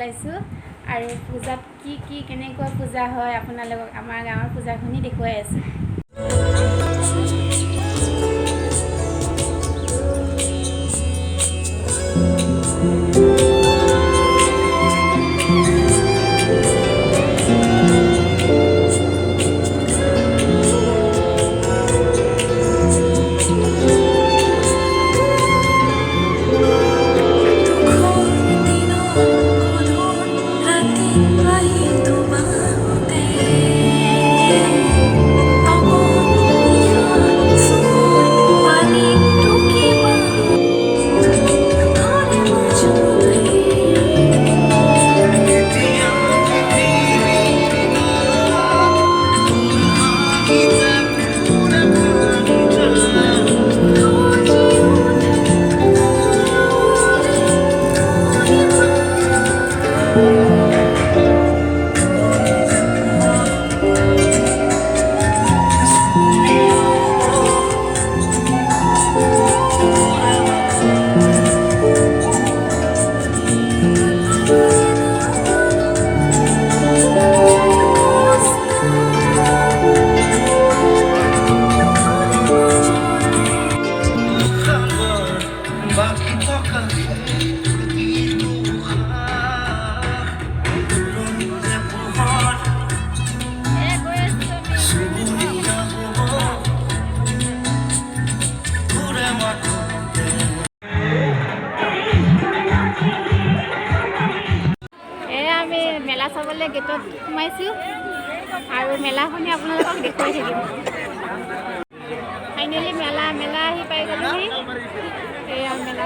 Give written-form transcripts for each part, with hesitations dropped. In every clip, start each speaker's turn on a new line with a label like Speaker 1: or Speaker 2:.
Speaker 1: দেখুৱাইছোঁ আৰু পূজাত কি কেনেকুৱা পূজা হয় আপোনালোকক আমাৰ গাঁৱৰ পূজাখিনি দেখুৱাই আছোঁ। মেলা চাবলৈ গেটত সোমাইছোঁ আৰু মেলাখনি আপোনালোকক দেখুৱাই থাকিম। ফাইনেলি মেলা আহি পাই গ'লোহি। এয়া মেলা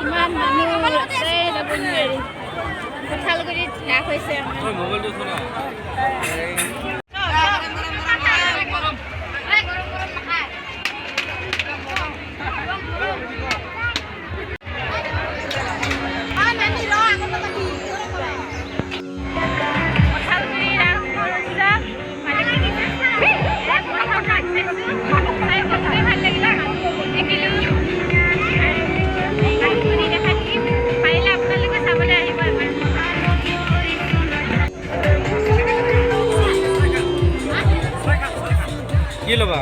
Speaker 1: ইমান মানুহ আছে যাব নোৱাৰি। কঁঠালগুৰিত ৰাস হৈছে
Speaker 2: কি ল'বা?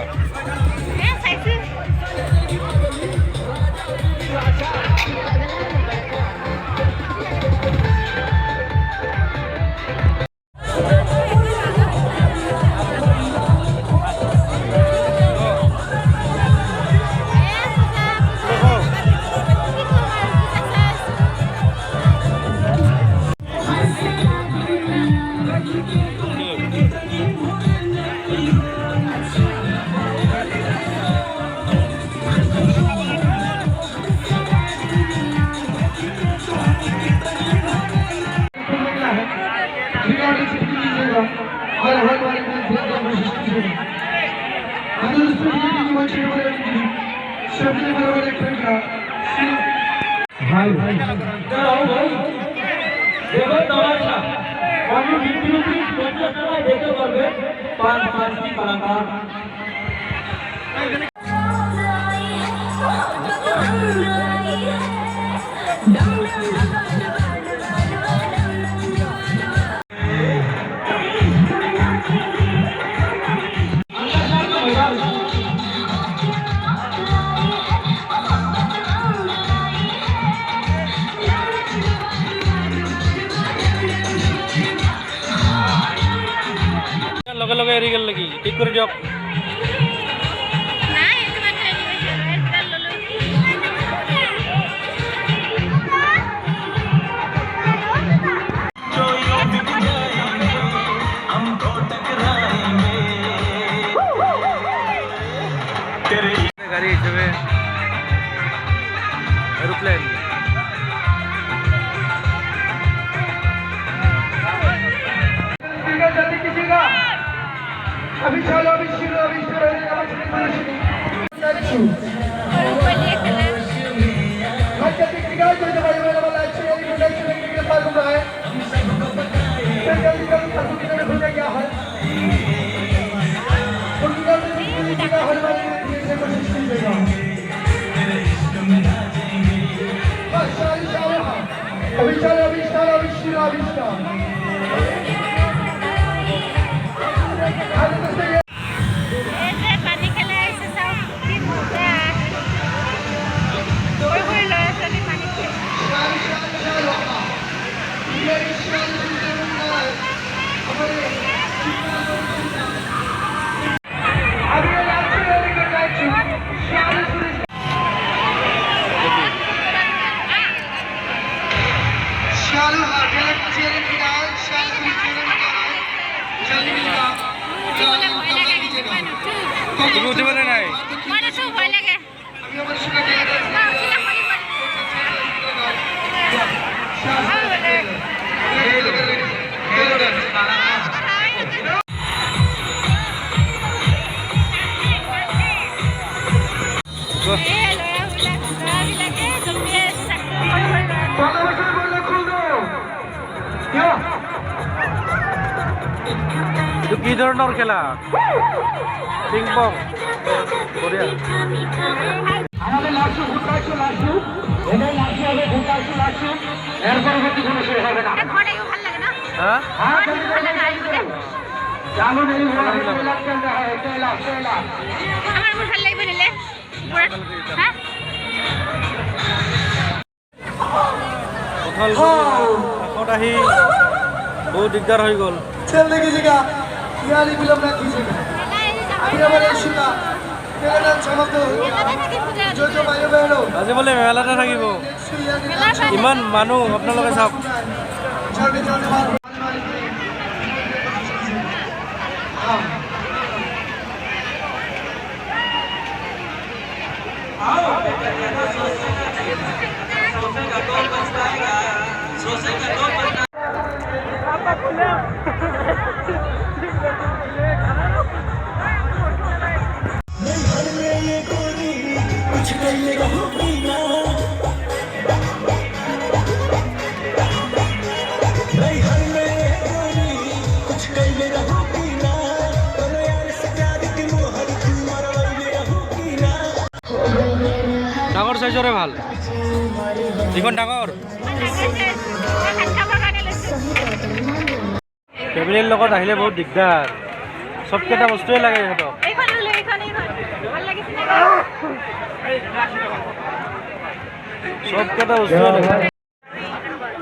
Speaker 2: দেখতে পারবে পাঁচটি কলাকার লগে লগে এৰি গেল নেকি? ঠিক কৰি দিয়ক। গাড়ী হিচাপে এৰোপ্লেন अभी चलो अभी शुरू है
Speaker 1: এই যে পানী খেলাই আহিছে চাওক কি মজা সৰু সৰু ল'ৰা ছোৱালী পানী খেলে
Speaker 2: তুমি উঠিবনে নাই?
Speaker 1: মই নুঠো ভয় লাগে
Speaker 2: এইটো কি ধৰণৰ খেলা? Ping pong. বঢ়িয়া।
Speaker 3: আমাদের লাস্ট ভোটারশো লাস্ট এটাই লাস্ট হবে ভোটারশো লাস্ট এর পরবর্তী কোনো শুরু হবে না
Speaker 1: ঘৰতে ভাল লাগে ন
Speaker 2: হ্যাঁ?
Speaker 1: ভাল লাগে আহিবলৈ
Speaker 3: चालू नहीं हुआ है पहला चल रहा है पहला
Speaker 1: আমাৰ মোৰ ভাল লাগিব নিলে হা
Speaker 2: কঁঠাল কাষত আহি বহুত দিগদাৰ হৈ গ'ল।
Speaker 3: चलने की जगह यानी विलंब न कीजिएगा अभी हमारे शुदा मेरा नाम समाप्त हो जो जो भाइयों बहनों
Speaker 2: আজি বোলে মেলাতে থাকিব। ইমান মানুহ আপোনালোকে চাওক।
Speaker 3: चलने चलने वाले
Speaker 2: ডাঙৰ চাইজৰে ভাল। যিখন ডাঙৰ ফেমিলিৰ লগত আহিলে বহুত দিগদাৰ। চবকেইটা বস্তুৱে লাগে সিহঁতক। চবকেইটা বস্তুৱে লাগে।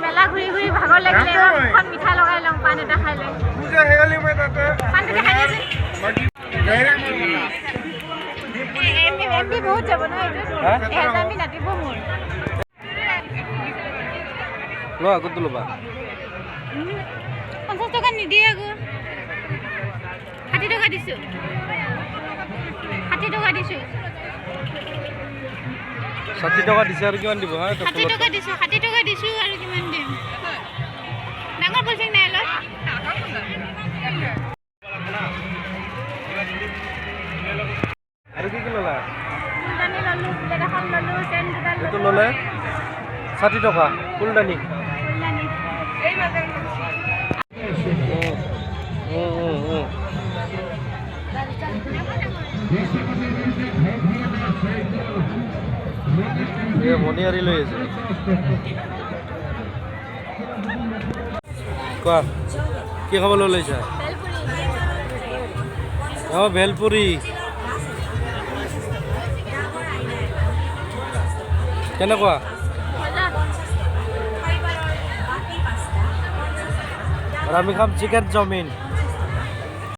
Speaker 1: মেলা ঘূৰি ঘূৰি ভাগৰ লাগিলে এখন মিঠা লগাই লওঁ পাণ এটা খাই লওঁ পাণটো খাই আছে এমবি বহুত যাব ন এইটোত
Speaker 2: হা?
Speaker 1: 1000 বি নাটিব মোৰ
Speaker 2: লোৱা ক'তো ল'বা?
Speaker 1: 50 টকা নিদিয়ে আকৌ 60 টকা দিছোঁ 60 টকা দিছোঁ
Speaker 2: 60 টকা দিছে আৰু কিমান দিব? হা
Speaker 1: 60 টকা দিছোঁ 60 টকা দিছোঁ আৰু কিমান দিম ডাঙৰ পলিথিন নাই অলপ
Speaker 2: আৰু কি কি ল'লা?
Speaker 1: ফুলদানি ল'লোঁ প্লেট এখন ল'লোঁ চেন দুডাল
Speaker 2: এইটো
Speaker 1: ল'লোঁ
Speaker 2: ল'লে 60 টকা ফুলদানি।
Speaker 1: ফুলদানি
Speaker 2: মণিহাৰী লৈ আছে। কোৱা কি খাবলৈ লৈছা? অঁ ভেলপুৰি। কেনেকুৱা? আৰু আমি খাম চিকেন চাওমিন।